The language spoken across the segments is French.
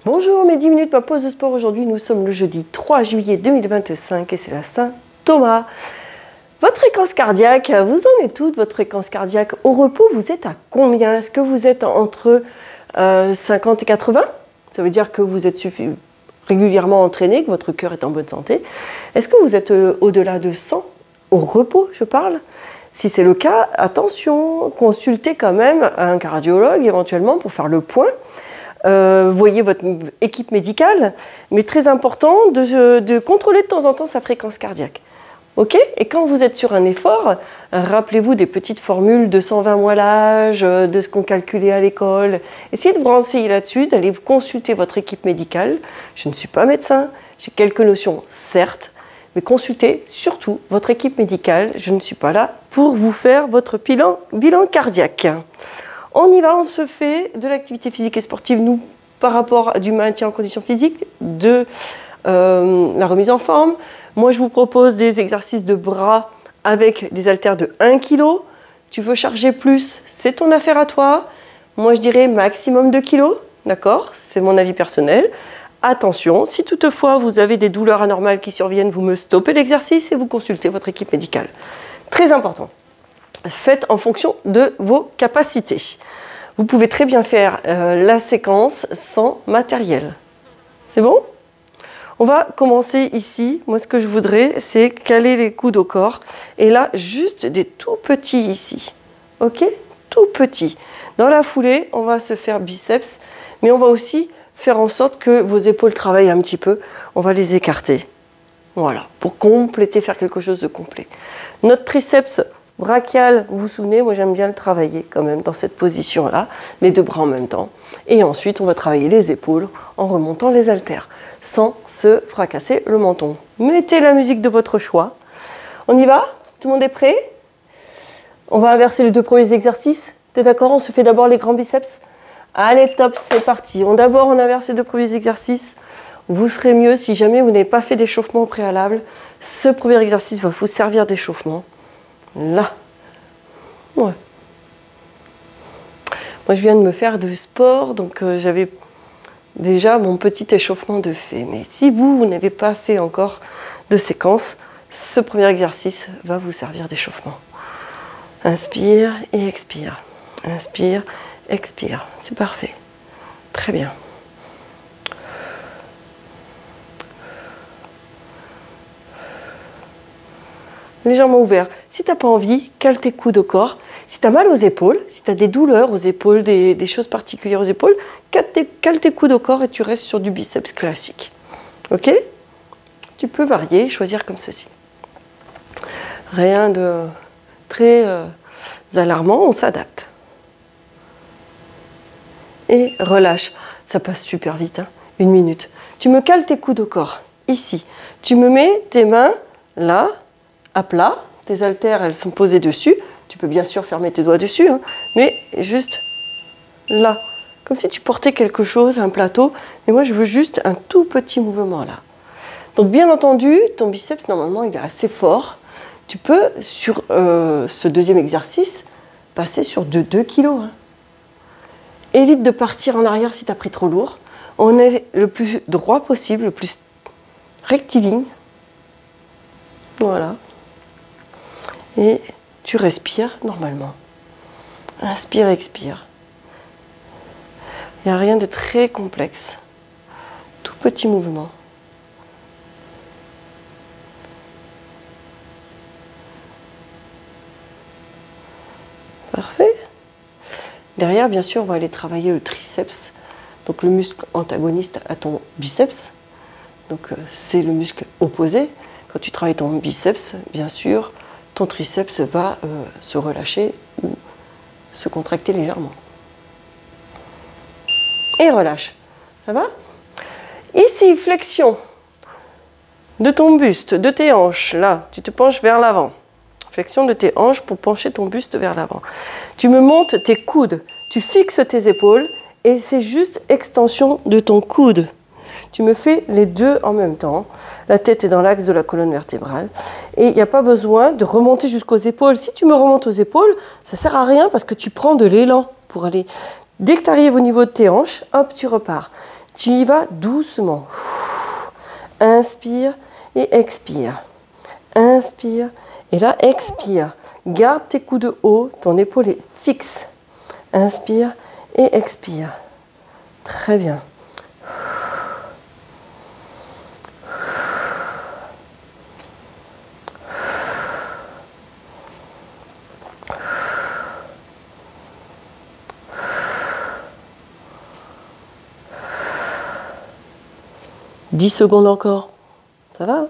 Bonjour, mes 10 minutes, ma pause de sport. Aujourd'hui, nous sommes le jeudi 3 juillet 2025 et c'est la Saint-Thomas. Votre fréquence cardiaque, vous en êtes toute, votre fréquence cardiaque au repos, vous êtes à combien? Est-ce que vous êtes entre 50 et 80? Ça veut dire que vous êtes régulièrement entraîné, que votre cœur est en bonne santé. Est-ce que vous êtes au-delà de 100? Au repos, je parle. Si c'est le cas, attention, consultez quand même un cardiologue éventuellement pour faire le point. Voyez votre équipe médicale, mais très important de contrôler de temps en temps sa fréquence cardiaque. Ok? Et quand vous êtes sur un effort, rappelez-vous des petites formules de 120 moellage, de ce qu'on calculait à l'école. Essayez de vous renseigner là-dessus, d'aller consulter votre équipe médicale. Je ne suis pas médecin, j'ai quelques notions, certes, mais consultez surtout votre équipe médicale. Je ne suis pas là pour vous faire votre bilan cardiaque. On y va, on se fait de l'activité physique et sportive, nous, par rapport à du maintien en condition physique, de la remise en forme. Moi, je vous propose des exercices de bras avec des haltères de 1 kg. Tu veux charger plus, c'est ton affaire à toi. Moi, je dirais maximum 2 kg, d'accord? C'est mon avis personnel. Attention, si toutefois vous avez des douleurs anormales qui surviennent, vous me stoppez l'exercice et vous consultez votre équipe médicale. Très important. Faites en fonction de vos capacités. Vous pouvez très bien faire la séquence sans matériel. C'est bon? On va commencer ici. Moi, ce que je voudrais, c'est caler les coudes au corps. Et là, juste des tout petits ici. Ok? Tout petits. Dans la foulée, on va se faire biceps, mais on va aussi faire en sorte que vos épaules travaillent un petit peu. On va les écarter. Voilà, pour compléter, faire quelque chose de complet. Notre triceps brachial, vous vous souvenez, moi j'aime bien le travailler quand même dans cette position-là, les deux bras en même temps. Et ensuite, on va travailler les épaules en remontant les haltères, sans se fracasser le menton. Mettez la musique de votre choix. On y va? Tout le monde est prêt? On va inverser les deux premiers exercices. T'es d'accord? On se fait d'abord les grands biceps. Allez, top, c'est parti. D'abord, on inverse les deux premiers exercices. Vous serez mieux si jamais vous n'avez pas fait d'échauffement au préalable. Ce premier exercice va vous servir d'échauffement. Là. Ouais. Moi, je viens de me faire du sport, donc j'avais déjà mon petit échauffement de fait. Mais si vous n'avez pas fait encore de séquence, ce premier exercice va vous servir d'échauffement. Inspire et expire. Inspire, expire. C'est parfait. Très bien. Légèrement ouvert. Si tu n'as pas envie, cale tes coudes au corps. Si tu as mal aux épaules, si tu as des douleurs aux épaules, des choses particulières aux épaules, cale tes coudes au corps et tu restes sur du biceps classique. Ok? Tu peux varier, choisir comme ceci. Rien de très alarmant, on s'adapte. Et relâche. Ça passe super vite, hein. 1 minute. Tu me cales tes coudes au corps, ici. Tu me mets tes mains là, à plat, tes haltères, elles sont posées dessus. Tu peux bien sûr fermer tes doigts dessus, hein, mais juste là, comme si tu portais quelque chose, un plateau. Mais moi, je veux juste un tout petit mouvement là. Donc, bien entendu, ton biceps, normalement, il est assez fort. Tu peux, sur ce deuxième exercice, passer sur 2 kg. Hein. Évite de partir en arrière si tu as pris trop lourd. On est le plus droit possible, le plus rectiligne. Voilà. Et tu respires normalement. Inspire, expire. Il n'y a rien de très complexe. Tout petit mouvement. Parfait. Derrière, bien sûr, on va aller travailler le triceps. Donc le muscle antagoniste à ton biceps. Donc c'est le muscle opposé. Quand tu travailles ton biceps, bien sûr, ton triceps va se relâcher ou se contracter légèrement. Et relâche. Ça va? Ici, flexion de ton buste, de tes hanches. Là, tu te penches vers l'avant. Flexion de tes hanches pour pencher ton buste vers l'avant. Tu me montes tes coudes. Tu fixes tes épaules et c'est juste extension de ton coude. Tu me fais les deux en même temps. La tête est dans l'axe de la colonne vertébrale. Et il n'y a pas besoin de remonter jusqu'aux épaules. Si tu me remontes aux épaules, ça ne sert à rien parce que tu prends de l'élan pour aller. Dès que tu arrives au niveau de tes hanches, hop, tu repars. Tu y vas doucement. Inspire et expire. Inspire et là, expire. Garde tes coudes hauts, ton épaule est fixe. Inspire et expire. Très bien. « 10 secondes encore. Ça va ?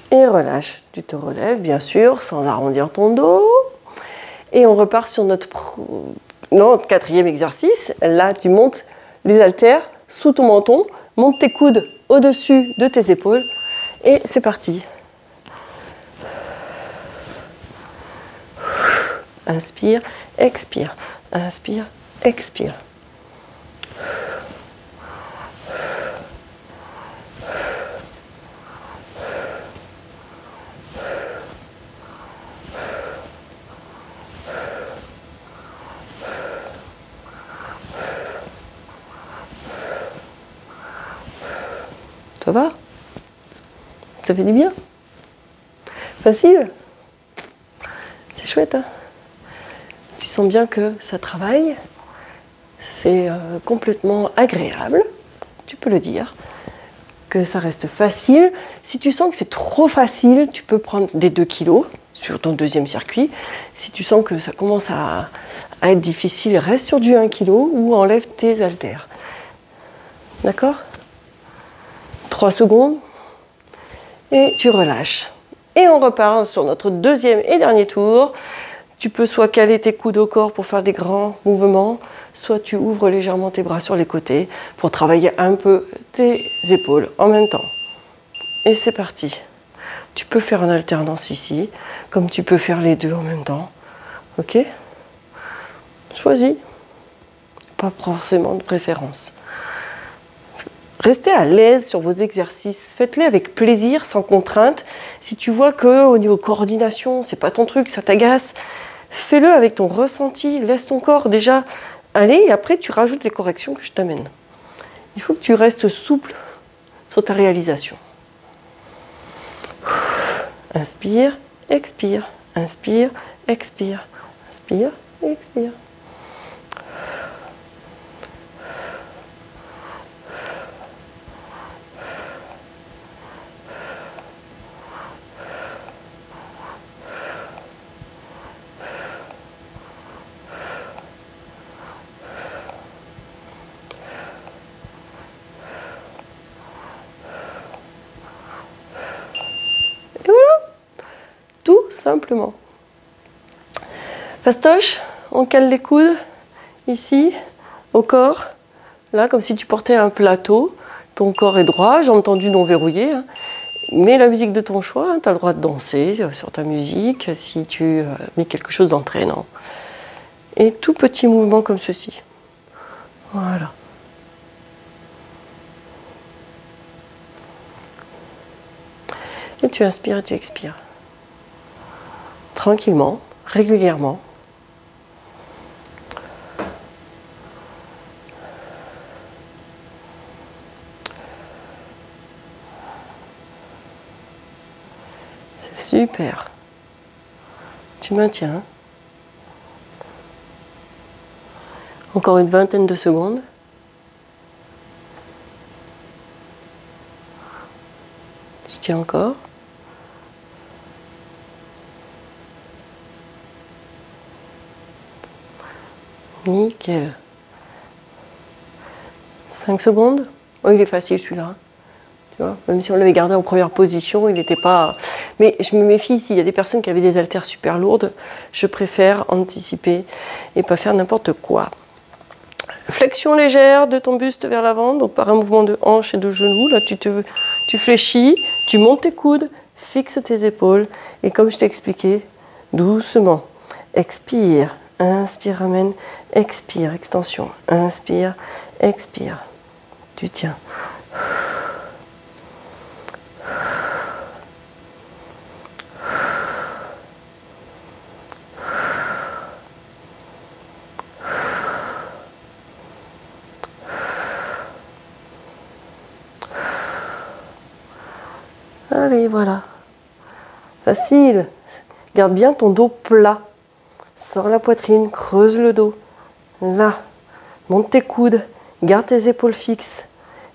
Et relâche. Tu te relèves, bien sûr, sans arrondir ton dos. Et on repart sur notre quatrième exercice. Là, tu montes les haltères sous ton menton. Monte tes coudes au-dessus de tes épaules. Et c'est parti. Inspire, expire. Inspire, expire. Ça va? Ça fait du bien? Facile? C'est chouette, hein? Tu sens bien que ça travaille, c'est complètement agréable, tu peux le dire, que ça reste facile. Si tu sens que c'est trop facile, tu peux prendre des 2 kilos sur ton deuxième circuit. Si tu sens que ça commence à être difficile, reste sur du 1 kg ou enlève tes haltères. D'accord? 3 secondes et tu relâches. Et on repart sur notre deuxième et dernier tour. Tu peux soit caler tes coudes au corps pour faire des grands mouvements, soit tu ouvres légèrement tes bras sur les côtés pour travailler un peu tes épaules en même temps. Et c'est parti. Tu peux faire en alternance ici, comme tu peux faire les deux en même temps. Ok? Choisis. Pas forcément de préférence. Restez à l'aise sur vos exercices, faites-les avec plaisir, sans contrainte. Si tu vois qu'au niveau coordination, c'est pas ton truc, ça t'agace, fais-le avec ton ressenti, laisse ton corps déjà aller et après tu rajoutes les corrections que je t'amène. Il faut que tu restes souple sur ta réalisation. Inspire, expire, inspire, expire, inspire, expire. Tout simplement. Fastoche, on cale les coudes ici, au corps, là comme si tu portais un plateau, ton corps est droit, jambes tendues non verrouillées, hein. Mets la musique de ton choix, hein. Tu as le droit de danser sur ta musique si tu mets quelque chose d'entraînant. Et tout petit mouvement comme ceci. Voilà. Et tu inspires et tu expires. Tranquillement, régulièrement. C'est super. Tu maintiens. Encore une vingtaine de secondes. Tu tiens encore. Nickel. 5 secondes. Oh, il est facile celui-là. Tu vois, même si on l'avait gardé en première position, il n'était pas... Mais je me méfie, s'il y a des personnes qui avaient des haltères super lourdes, je préfère anticiper et pas faire n'importe quoi. Flexion légère de ton buste vers l'avant, donc par un mouvement de hanche et de genou. Là, tu fléchis, tu montes tes coudes, fixe tes épaules et comme je t'ai expliqué, doucement, expire, inspire, ramène, expire, extension, inspire, expire, tu tiens. Allez, voilà. Facile. Garde bien ton dos plat. Sors la poitrine, creuse le dos. Là. Monte tes coudes. Garde tes épaules fixes.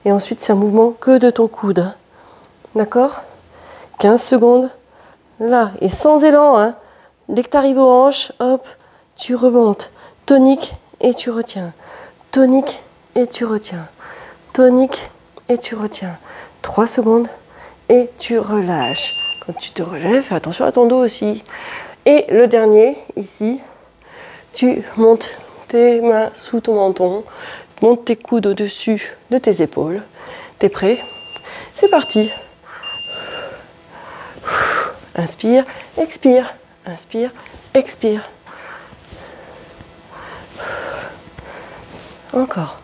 Et ensuite, c'est un mouvement que de ton coude. D'accord? 15 secondes. Là. Et sans élan. Hein. Dès que tu arrives aux hanches, hop, tu remontes. Tonique et tu retiens. Tonique et tu retiens. Tonique et tu retiens. 3 secondes. Et tu relâches. Quand tu te relèves, fais attention à ton dos aussi. Et le dernier, ici, tu montes tes mains sous ton menton, montes tes coudes au-dessus de tes épaules. T'es prêt? C'est parti. Inspire, expire, inspire, expire. Encore.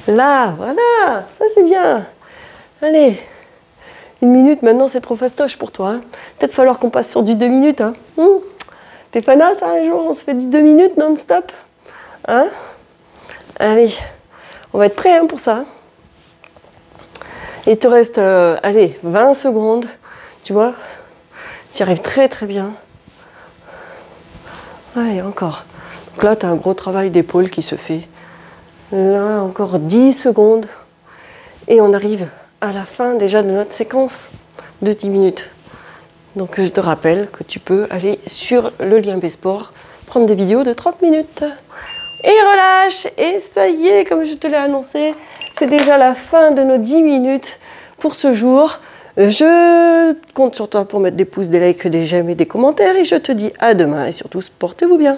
Là, voilà, ça c'est bien. Allez, 1 minute maintenant, c'est trop fastoche pour toi. Hein. Peut-être falloir qu'on passe sur du 2 minutes. Hein. T'es fana ça un jour, on se fait du 2 minutes non-stop. Hein? Allez, on va être prêt hein, pour ça. Il te reste, allez, 20 secondes. Tu vois, tu y arrives très très bien. Allez, encore. Donc là, tu as un gros travail d'épaule qui se fait. Là, encore 10 secondes. Et on arrive à la fin déjà de notre séquence de 10 minutes. Donc je te rappelle que tu peux aller sur le lien B-Sport, prendre des vidéos de 30 minutes. Et relâche. Et ça y est, comme je te l'ai annoncé, c'est déjà la fin de nos 10 minutes pour ce jour. Je compte sur toi pour mettre des pouces, des likes, des j'aime et des commentaires. Et je te dis à demain. Et surtout, portez-vous bien.